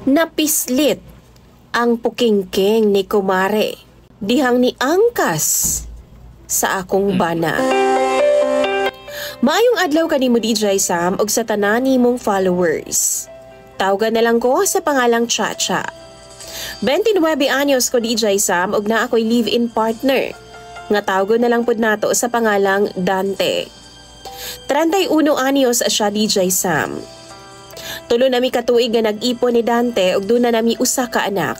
Napislit ang pukingking ni kumare. Dihang ni angkas sa akong bana. Maayong adlaw kanimo DJ Sam og sa tanan nimong followers. Tawagan na lang ko sa pangalang Chacha. 29 anyos ko DJ Sam og na ako'y live-in partner. Nga tawagan na lang pud nato sa pangalang Dante. 31 anyos siya DJ Sam. Tulo nami katuig nga nag-ipon ni Dante ug duna nami usa ka anak.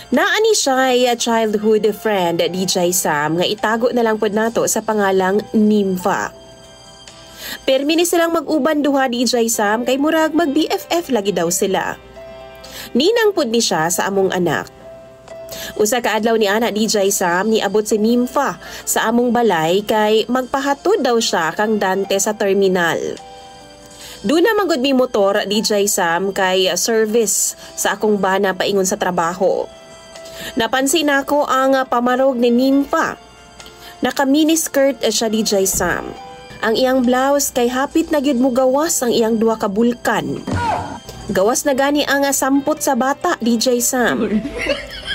Naani siya childhood friend DJ Sam nga itago na lang pud nato sa pangalang Nympha. Permi ni silang mag-uban duha DJ Sam kay murag mag BFF lagi daw sila. Ninang pud ni siya sa among anak. Usa ka adlaw ni ana DJ Sam niabot si Nympha sa among balay kay magpahatod daw siya kang Dante sa terminal. Duna magud mi motor DJ Sam kay service sa akong bana paingon sa trabaho. Napansin nako ang pamarog ni Nympha. Naka miniskirt siya DJ Sam. Ang iyang blouse kay hapit na gyud mo gawas ang iyang duha ka bulkan. Gawas na gani ang sampot sa bata DJ Sam.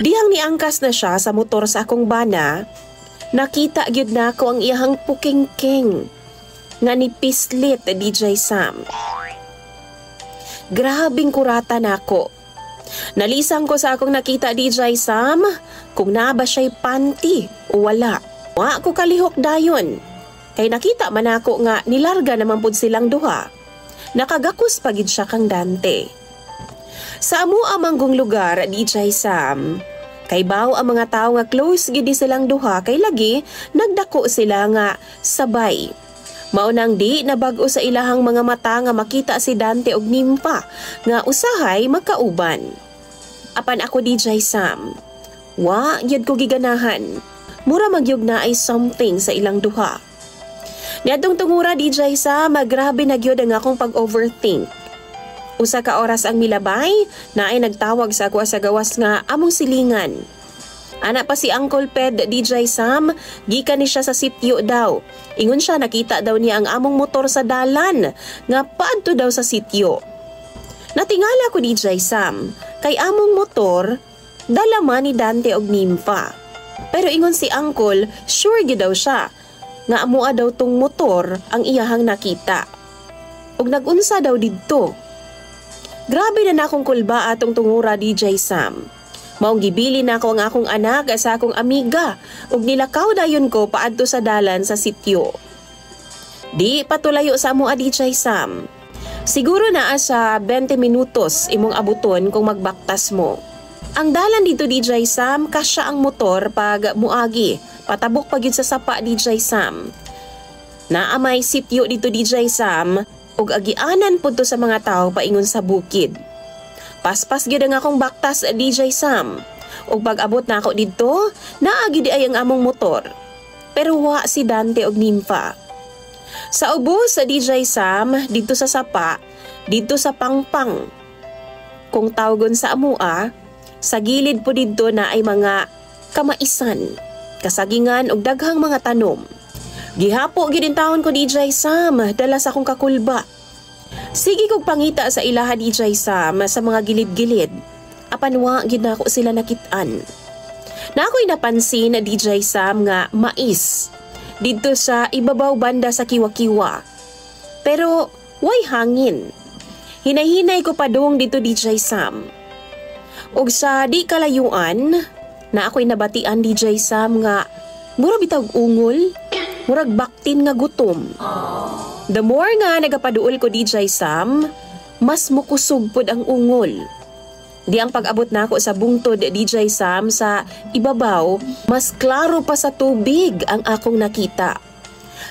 Dihang niangkas na siya sa motor sa akong bana, nakita gyud nako ang iyang pukingking nga nipislit DJ Sam. Grabing kurata nako. Nalisang ko sa akong nakita DJ Sam kung na ba siya'y panty o wala. Wa ko kalihok dayon. Kay nakita man ako nga nilarga naman pud silang duha. Nakagakos pagid siya kang Dante. Sa amo amanggong lugar DJ Sam, kay baw ang mga tao nga close gid silang duha kay lagi nagdako sila nga sabay. Maunang di na bag-o sa ilahang mga mata nga makita si Dante og Nympha nga usahay magkauban. Apan ako DJ Sam, wa gyud ko giganahan. Mura magyug na ay something sa ilang duha. Niadtong tungura DJ Sam, grabe na gyud ang akong pag-overthink. Usa ka oras ang milabay na ay nagtawag sa ako sa gawas nga among silingan. Ana pa si Uncle Ped DJ Sam, gikan ni siya sa sityo daw. Ingon siya nakita daw niya ang among motor sa dalan nga paadto daw sa sityo. Natingala ko DJ Sam, kay among motor dala man ni Dante og Nympha. Pero ingon si Uncle, sure gyud daw siya nga amoa daw tong motor ang iyahang nakita. Og nagunsa daw didto. Grabe na akong kulba atong tungura DJ Sam. Maong gibili na ako ang akong anak sa akong amiga ug nilakaw dayon ko paadto sa dalan sa sityo. Di patulayo sa amo DJ Sam. Siguro naa sa 20 minutos imong abuton kung magbaktas mo. Ang dalan dito DJ Sam, kasya ang motor pag muagi. Patabok pa gyud sa sapa DJ Sam. Naamay sityo dito DJ Sam ug agianan pud to sa mga tao paingon sa bukid. Paspas gyud ang akong baktas DJ Sam. Ug pag-abot na ako didto, naa gyud ay ang among motor. Pero wa si Dante og Nympha. Sa ubos sa DJ Sam, dito sa sapa, dito sa pangpang. Kung tawgon sa amua, sa gilid po didto na ay mga kamaisan, kasagingan ug daghang mga tanom. Gihapo gyud in taon ko DJ Sam, dala sa akong kakulba. Sige kog pangita sa ilaha DJ Sam sa mga gilid-gilid. Apan wa gyud nako sila nakit-an. Na ako'y napansin na DJ Sam nga mais dito sa ibabaw banda sa kiwa-kiwa. Pero way hangin. Hinay-hinay ko pa dong dito DJ Sam. Og sa di kalayuan, na ako'y nabatian DJ Sam nga mura bitag ungol, murag baktin nga gutom. The more nga nagapaduol ko DJ Sam, mas mukusog pod ang ungol. Di ang pag-abot nako sa bungtod DJ Sam sa ibabaw, mas klaro pa sa tubig ang akong nakita.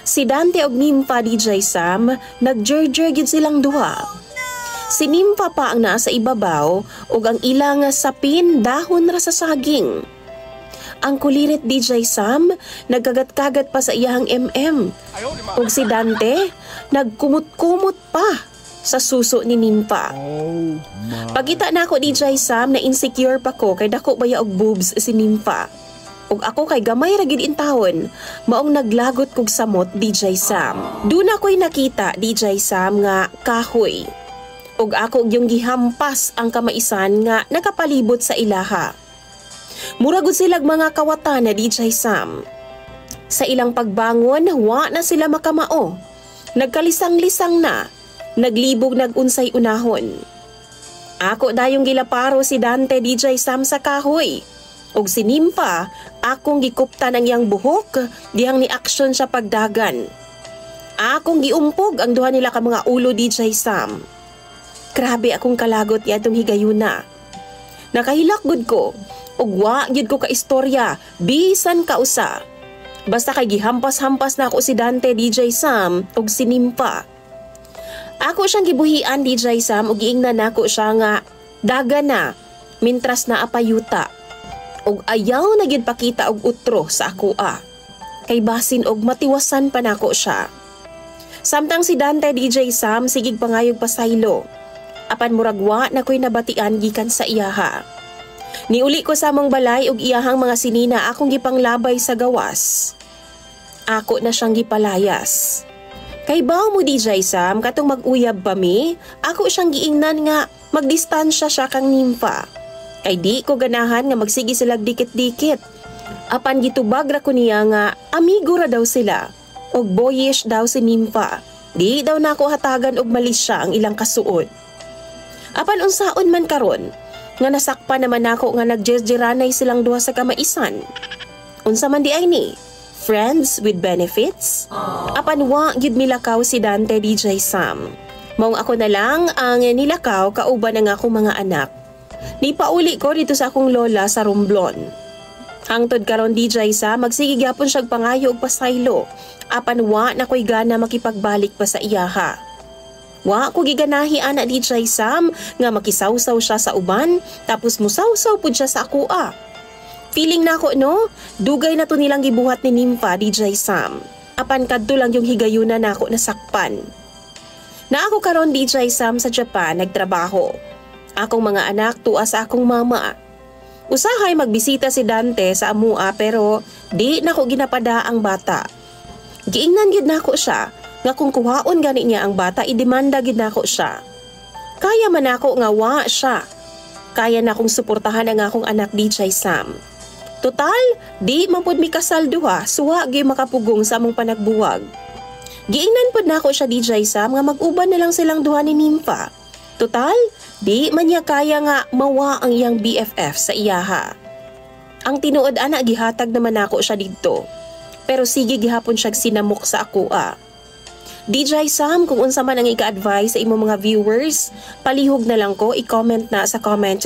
Si Dante og Nympha DJ Sam, nagjerjer gid silang duha. Si Nympha pa ang nasa ibabaw ug ang ilang sapin dahon ra sa saging. Ang kulirit DJ Sam, nagkagat-kagat pa sa iyahang ug si Dante, nagkumot-kumot pa sa suso ni Nympha. Pagkita na ako DJ Sam na insecure pa ko kay dako baya og boobs si Nympha. Ug ako kay gamay ra gid in taon, maong naglagot kog samot DJ Sam. Duna ko'y nakita DJ Sam nga kahoy. ug ako yung gihampas ang kamaisan nga nakapalibot sa ilaha. Muragod silag mga kawatan na DJ Sam. Sa ilang pagbangon, wa na sila makamao. Nagkalisang-lisang na, naglibog nagunsay unahon. Ako dayong gilaparo si Dante DJ Sam sa kahoy. Og si Nympha, akong gikuptan ang iyang buhok, dihang ni aksyon sa pagdagan. Akong giumpog ang duha nila ka mga ulo DJ Sam. Grabe akong kalagot yadtong higayuna. Nakahilakgod ko, ug wa gyud ko ka istorya, bisan kausa. Basta kay gihampas-hampas na ako si Dante DJ Sam ug si Nympha. Ako siyang gibuhian DJ Sam ug giingnan nako siya nga daga na mintras na apayuta. Ug ayaw na gyud pakita og utro sa akoa. Kay basin og matiwasan pa nako siya. Samtang si Dante DJ Sam sigig pangayog pasaylo. Apan muragwa na ko'y nabatian gikan sa iyaha. Niuli ko sa among balay ug iyahang mga sinina akong gipanglabay sa gawas. Ako na siyang gipalayas. Kay baw mo DJ Sam katong mag-uyab pa mi, ako siyang giingnan nga magdistansya siya kang Nympha. Kay di ko ganahan nga magsigi sila dikit-dikit. Apan gitubag ra ko niya nga amigo ra daw sila. Og boyish daw si Nympha. Di daw nako hatagan og malis siya ang ilang kasuod. Apan unsaon man karon, nga nasakpa naman ako nga nagjesjeranay silang duha sa kamaisan. Unsa man di ay ni? Friends with benefits? Apan wa gyud milakaw si Dante DJ Sam. Maong ako na lang ang nilakaw kauban ng akong mga anak. Nipauli ko dito sa akong lola sa Romblon. Hangtod karon DJ Sam magsige gyapon siyang pangayo og pasaylo. Apan wa na ko'y gana makipagbalik pa sa iyaha. Wa ko giganahi ana DJ Sam nga makisawsaw siya sa uban tapos musawsaw pud siya sa akoa. Feeling na ko no, dugay na to nilang gibuhat ni Nympha DJ Sam. Apan kadto lang yung higayuna nako nasakpan. Na ako karon DJ Sam sa Japan nagtrabaho. Akong mga anak tuwa sa akong mama. Usahay magbisita si Dante sa amua pero di nako ginapada ang bata. Giingnan gyud nako siya nga kung kuhaon gani niya ang bata idemanda gyud nako siya. Kaya man ako nga wa siya. Kaya na akong suportahan ang akong anak DJ Sam. Total, di man pud mi kasal duha, suwa gyud makapugong sa among panagbuwag. Giingnan pud nako siya DJ Sam nga mag-uban na lang silang duha ni Nympha. Total, di man niya kaya nga mawa ang iyang BFF sa iyaha. Ang tinuod ana gihatag naman nako siya didto. Pero sige gihapon siya sinamok sa akoa. DJ Sam, kung unsa man ang ika-advise sa imong mga viewers, palihog na lang ko, i-comment na sa comment